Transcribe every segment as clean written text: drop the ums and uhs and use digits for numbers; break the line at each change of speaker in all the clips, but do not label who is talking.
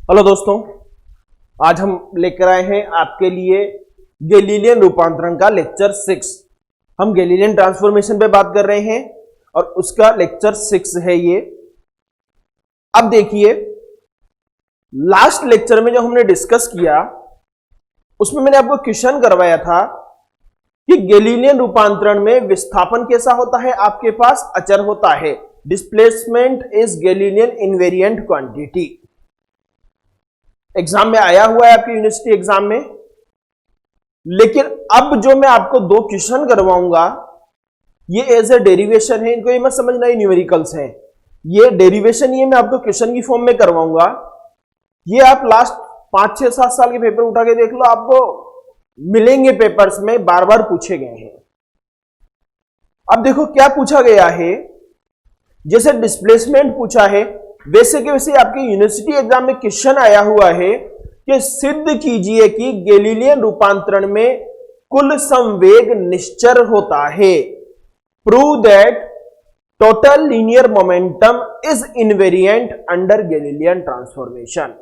Hello दोस्तों, आज हम लेकर आए हैं आपके लिए गैलीलियन रूपांतरण का लेक्चर 6। हम गैलीलियन ट्रांसफॉर्मेशन पे बात कर रहे हैं और उसका लेक्चर 6 है ये। अब देखिए, लास्ट लेक्चर में जो हमने डिस्कस किया उसमें मैंने आपको क्वेश्चन करवाया था कि गैलीलियन रूपांतरण में विस्थापन कैसा होता है, आपके पास अचर होता है। Displacement is Galilean invariant quantity. Exam में आया हुआ है आपके यूनिवर्सिटी एग्जाम में। लेकिन अब जो मैं आपको दो क्वेश्चन करवाऊंगा ये एज ए डेरिवेशन है, इनको ये मत समझना ये न्यूमेरिकल्स हैं। ये डेरिवेशन ये मैं आपको क्वेश्चन की फॉर्म में करवाऊंगा। ये आप लास्ट 5-6-7 साल के पेपर उठा के देख लो, आपको मिलेंगे पेपर्स में, बार बार पूछे गए हैं। अब देखो क्या पूछा गया है। जैसे डिस्प्लेसमेंट पूछा है, वैसे के वैसे आपके यूनिवर्सिटी एग्जाम में क्वेश्चन आया हुआ है कि सिद्ध कीजिए कि गैलीलियन रूपांतरण में कुल संवेग निश्चर होता है। Prove that total linear momentum is invariant under Galilean transformation.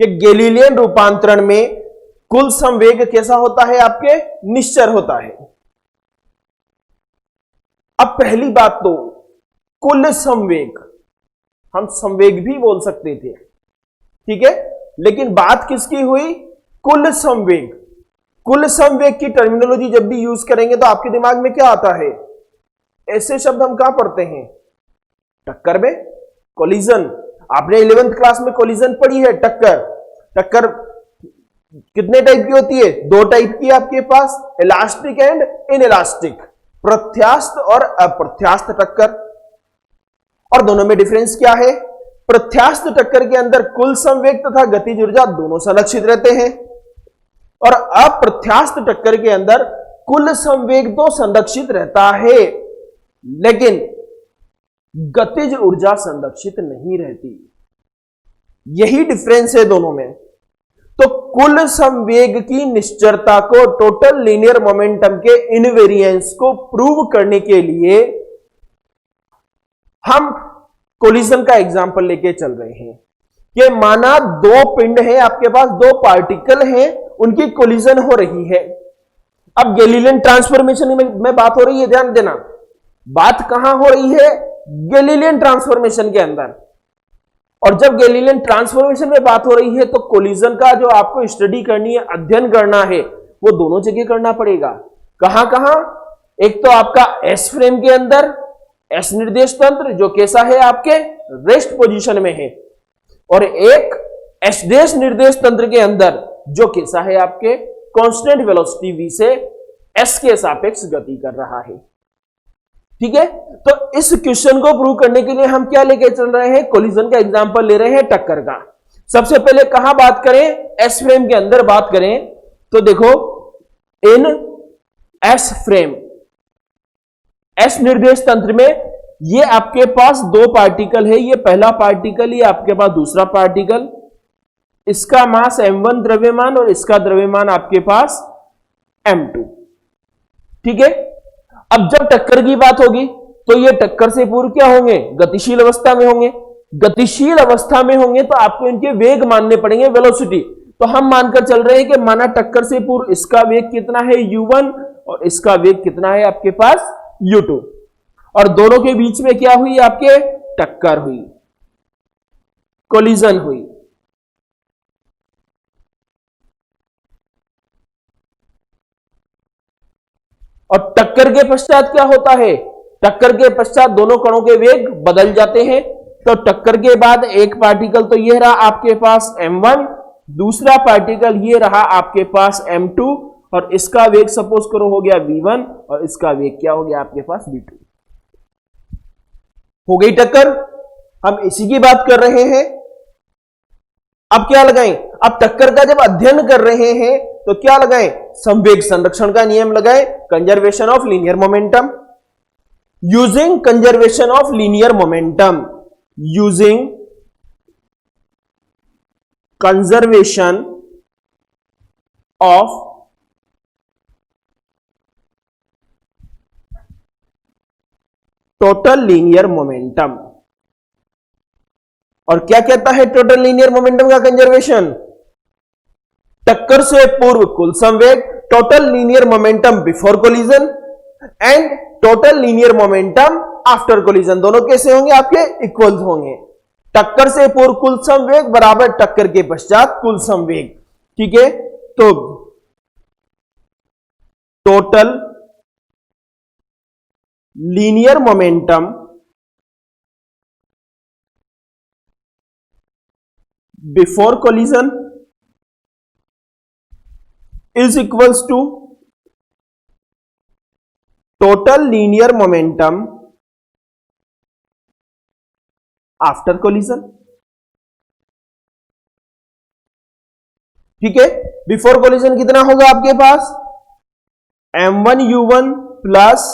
कि गैलीलियन रूपांतरण में कुल संवेग कैसा होता है, आपके निश्चर होता है। अब पहली बात तो कुल संवेग, हम संवेग भी बोल सकते थे, ठीक है, लेकिन बात किसकी हुई, कुल संवेग। कुल संवेग की टर्मिनोलॉजी जब भी यूज करेंगे तो आपके दिमाग में क्या आता है, ऐसे शब्द हम कहां पढ़ते हैं, टक्कर में, कोलिजन। आपने 11th क्लास में कोलिजन पढ़ी है। टक्कर टक्कर कितने टाइप की होती है, दो टाइप की आपके पास, इलास्टिक एंड इनइलास्टिक, प्रत्यास्थ और अप्रत्यास्थ टक्कर। और दोनों में डिफरेंस क्या है, प्रत्यास्थ टक्कर के अंदर कुल संवेग तथा गतिज ऊर्जा दोनों संरक्षित रहते हैं और अप्रत्यास्थ टक्कर के अंदर कुल संवेग तो संरक्षित रहता है लेकिन गतिज ऊर्जा संरक्षित नहीं रहती। यही डिफरेंस है दोनों में। तो कुल संवेग की निश्चरता को, टोटल लीनियर मोमेंटम के इनवेरिएंस को प्रूव करने के लिए हम कोलिजन का एग्जांपल लेके चल रहे हैं कि माना दो पिंड हैं आपके पास, दो पार्टिकल हैं, उनकी कोलिजन हो रही है। अब गैलीलियन ट्रांसफॉर्मेशन में बात हो रही है, ध्यान देना, बात कहां हो रही है, गैलीलियन ट्रांसफॉर्मेशन के अंदर। और जब गैलीलियन ट्रांसफॉर्मेशन में बात हो रही है तो कोलिजन का जो आपको स्टडी करनी है, अध्ययन करना है, वो दोनों जगह करना पड़ेगा। कहां कहां, एक तो आपका एस फ्रेम के अंदर, एस निर्देश तंत्र जो कैसा है, आपके रेस्ट पोजीशन में है, और एक एस देश निर्देश तंत्र के अंदर जो कैसा है, आपके कांस्टेंट वेलोसिटी v से एस के सापेक्ष गति कर रहा है। ठीक है, तो इस क्वेश्चन को प्रूव करने के लिए हम क्या लेके चल रहे हैं, कोलिजन का एग्जांपल ले रहे हैं, टक्कर का। सबसे पहले कहां बात करें, एस फ्रेम के अंदर बात करें तो देखो, इन एस फ्रेम, एस निर्देश तंत्र में ये आपके पास दो पार्टिकल है, ये पहला पार्टिकल, ये आपके पास दूसरा पार्टिकल, इसका मास m1 द्रव्यमान और इसका द्रव्यमान आपके पास m2। ठीक है, अब जब टक्कर की बात होगी तो ये टक्कर से पूर्व क्या होंगे, गतिशील अवस्था में होंगे। गतिशील अवस्था में होंगे तो आपको इनके वेग मानने पड़ेंगे, वेलोसिटी। तो हम मानकर चल रहे हैं कि माना टक्कर से पूर्व इसका वेग कितना है, u1, और इसका वेग कितना है आपके पास, u2, और दोनों के बीच में क्या हुई, आपके टक्कर हुई, कोलिजन हुई। और टक्कर के पश्चात क्या होता है, टक्कर के पश्चात दोनों कणों के वेग बदल जाते हैं। तो टक्कर के बाद एक पार्टिकल तो ये रहा आपके पास m1, दूसरा पार्टिकल ये रहा आपके पास m2, और इसका वेग सपोज करो हो गया v1 और इसका वेग क्या हो गया आपके पास v2। हो गई टक्कर, हम इसी की बात कर रहे हैं। अब क्या लगाएं, अब टक्कर का जब अध्ययन कर रहे हैं तो क्या लगाएं, संवेग संरक्षण का नियम लगाएं, conservation of linear momentum. Using conservation of linear momentum, using conservation of total linear momentum, और क्या कहता है टोटल लीनियर मोमेंटम का कंजर्वेशन? टक्कर से पूर्व कुल संवेग, total linear momentum before collision and total linear momentum after collision. दोनों कैसे होंगे? आपके इक्वल होंगे। टक्कर से पूर्व कुल संवेग बराबर टक्कर के पश्चात कुल संवेग। ठीक है, तो total linear momentum before collision is equals to total linear momentum after collision। ठीक है, बिफोर कोलिजन कितना होगा आपके पास? m1u1 plus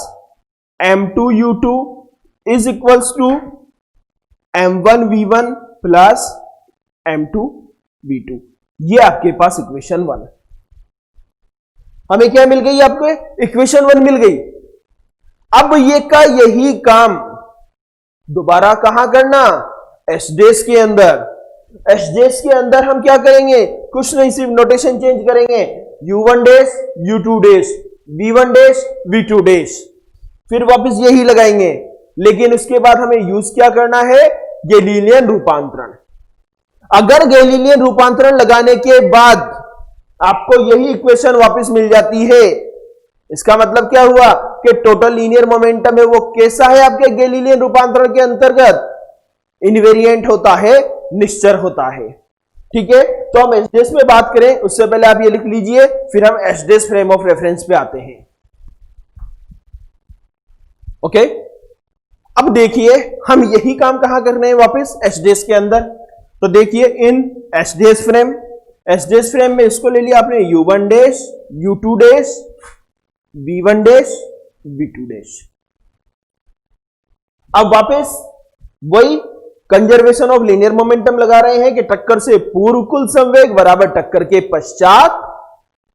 m2u2 is equals to m1v1 plus m2v2। ये आपके पास इक्वेशन 1। हमें क्या मिल गई? आपको इक्वेशन 1 मिल गई। अब ये का यही काम दोबारा कहां करना? एस डेस के अंदर। एस डेस के अंदर हम क्या करेंगे? कुछ नहीं, सिर्फ नोटेशन चेंज करेंगे। u1 डेस u2 डेस v1 डेस v2 डेस, फिर वापस यही लगाएंगे। लेकिन उसके बाद हमें यूज क्या करना है? गैलीलियन रूपांतरण। अगर गैलीलियन रूपांतरण लगाने के बाद आपको यही इक्वेशन वापस मिल जाती है, इसका मतलब क्या हुआ कि टोटल लीनियर मोमेंटम है वो कैसा है आपके गैलीलियन रूपांतरण के अंतर्गत? इनवेरिएंट होता है, निश्चर होता है। ठीक है, तो हम एस डेस में बात करें उससे पहले आप ये लिख लीजिए, फिर हम S dash frame of reference पे आते हैं। ओके, अब देखिए हम यही काम कहां करने हैं वापस? एस डेस के अंदर। तो देखिए इन S dash frame, S dash frame में इसको ले लिया आपने u1 dash u2 dash v1 dash v2 dash. अब वापस वही कंजर्वेशन ऑफ लीनियर मोमेंटम लगा रहे हैं कि टक्कर से पूर्व कुल संवेग बराबर टक्कर के पश्चात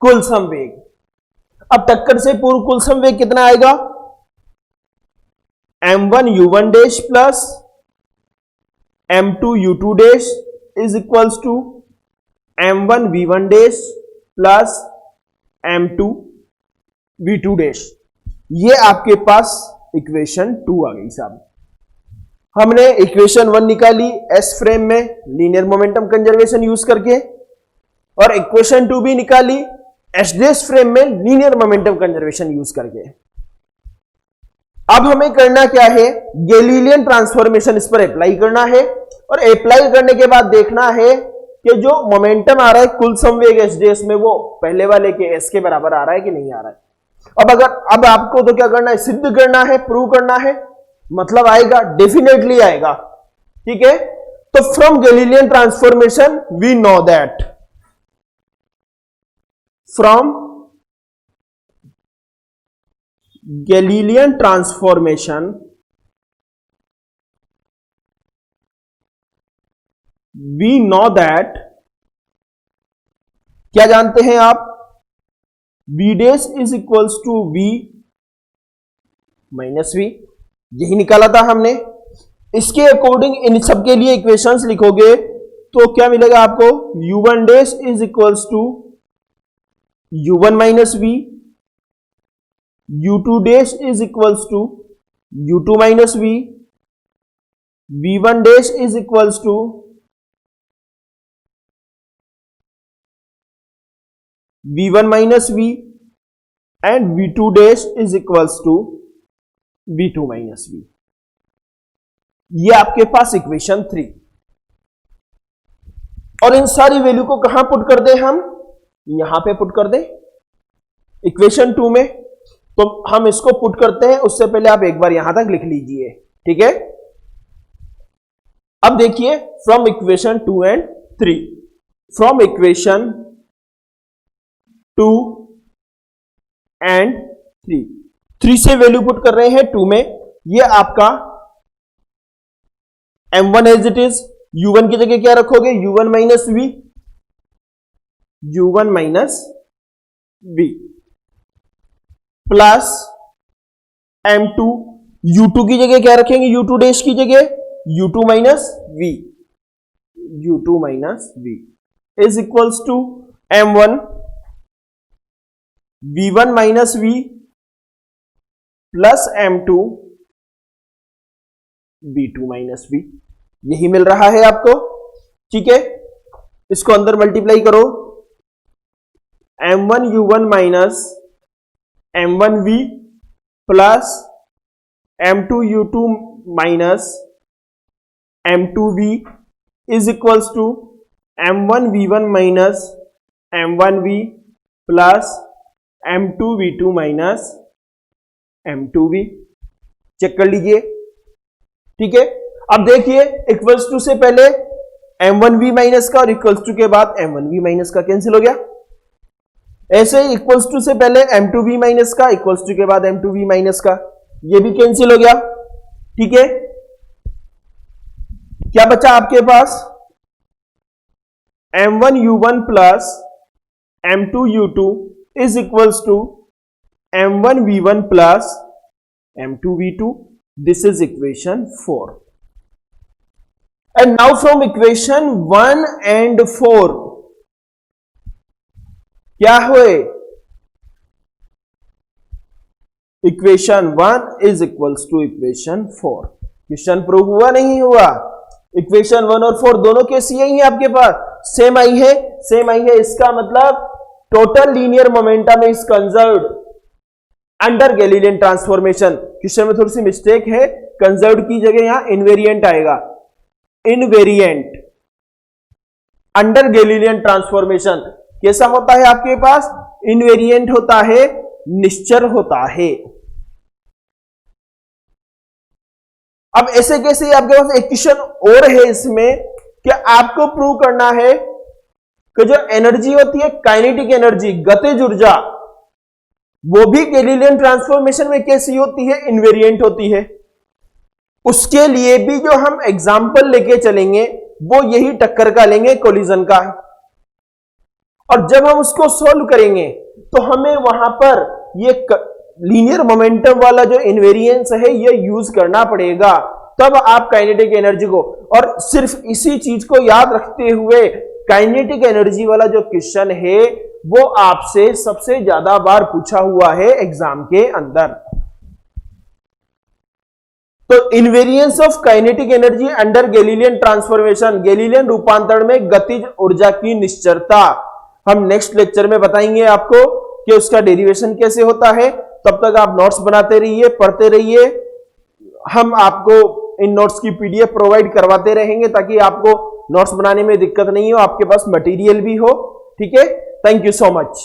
कुल संवेग। अब टक्कर से पूर्व कुल संवेग कितना आएगा? m1 u1 dash plus m2 u2 dash is equals to m1 v1 dash plus m2 v2 dash. ये आपके पास इक्वेशन 2 आ गई साहब। हमने इक्वेशन 1 निकाली एस फ्रेम में लीनियर मोमेंटम कंजर्वेशन यूज करके, और इक्वेशन 2 भी निकाली एस डेस फ्रेम में लीनियर मोमेंटम कंजर्वेशन यूज करके। अब हमें करना क्या है? गैलीलियन ट्रांसफॉर्मेशन इस पर अप्लाई करना है, और अप्लाई करने के बाद देखना है कि जो मोमेंटम आ रहा है कुल संवेग एस डेस में वो पहले वाले के एस के बराबर आ रहा है कि नहीं आ रहा है। अब आपको तो क्या करना है? सिद्ध करना है, प्रूव करना है। मतलब आएगा, डेफिनेटली आएगा। ठीक है, तो from Galilean transformation we know that, from Galilean transformation we know that, क्या जानते हैं आप? v dash is equals to v minus v, यही निकाला था हमने। इसके अकॉर्डिंग इन सब के लिए इक्वेशंस लिखोगे तो क्या मिलेगा आपको? u1 dash is equals to u1 minus v, u2 dash is equals to u2 minus v, v1 dash is equals to v1 minus v and v2 dash is equals to v2 minus v। ये आपके पास equation 3। और इन सारी value को कहां put कर दे? हम यहां पे पुट कर दे इक्वेशन 2 में। तो हम इसको पुट करते हैं, उससे पहले आप एक बार यहां तक लिख लीजिए। ठीक है, अब देखिए from equation 2 and 3, from equation 2 and 3 से वैल्यू पुट कर रहे हैं 2 में। ये आपका m1 as it is, u1 की जगह क्या रखोगे? u1 minus v, u1 minus v plus m2, u2 की जगह क्या रखेंगे? u2 डैश की जगह u2 minus v u2 minus v is equals to m1 v1 minus v plus m2 v2 minus v। यही मिल रहा है आपको, ठीक है। इसको अंदर मल्टीप्लाई करो, m1 u1 minus m1v plus m2 u2 minus m2v is equals to m1 v1 minus m1v plus m2 v2 minus m2v। Check कर लीजिए, ठीक है। अब देखिए इक्वल्स टू से पहले m1v माइनस का और इक्वल्स टू के बाद m1v माइनस का कैंसिल हो गया। ऐसे ही इक्वल्स टू से पहले m2v माइनस का, इक्वल्स टू के बाद m2v माइनस का, ये भी कैंसिल हो गया, ठीक है। क्या बचा आपके पास, m1 u1 plus m2 u2 is equals to m1 v1 plus m2 v2। This is equation 4। And now from equation 1 and 4 क्या हुए, equation 1 is equals to equation 4। Question prove हुआ नहीं हुआ, इक्वेशन 1 और 4 दोनों कैसी आई है आपके पास, सेम आई है, सेम आई है। इसका मतलब total linear momentum is conserved under Galilean transformation. Question में थोड़ी सी मिस्टेक है, कंजर्व्ड की जगह यहां इनवेरिएंट आएगा, इनवेरिएंट अंडर गैलीलियन ट्रांसफॉर्मेशन। कैसा होता है आपके पास, इनवेरिएंट होता है, निश्चर होता है। अब ऐसे कैसे आपके पास एक क्वेश्चन और है इसमें कि आपको प्रूव करना है कि जो एनर्जी होती है काइनेटिक एनर्जी, गतिज ऊर्जा, वो भी गैलीलियन ट्रांसफॉर्मेशन में कैसी होती है, इनवेरिएंट होती है। उसके लिए भी जो हम एग्जाम्पल लेके चलेंगे वो यही टक्कर का लेंगे, कोलिजन का। और जब हम उसको सोल्व करेंगे तो हमें वहां पर ये लीनियर मोमेंटम वाला जो इनवेरिएंस है ये यूज करना पड़ेगा, तब आप काइनेटिक एनर्जी को, और सिर्फ इसी चीज को याद रखते हुए काइनेटिक एनर्जी वाला जो क्वेश्चन है वो आपसे सबसे ज्यादा बार पूछा हुआ है एग्जाम के अंदर। तो invariance of kinetic energy under Galilean transformation, Galilean रूपांतरण में गतिज ऊर्जा की निश्चरता, हम नेक्स्ट लेक्चर में बताएंगे आपको कि उसका डेरिवेशन कैसे होता है। तब तक आप नोट्स बनाते रहिए, पढ़ते रहिए, हम आपको इन नोट्स की पीडीएफ प्रोवाइड करवाते रहेंगे ताकि आपको नोट्स बनाने में दिक्कत नहीं हो, आपके पास मटेरियल भी हो, ठीक है। Thank you so much.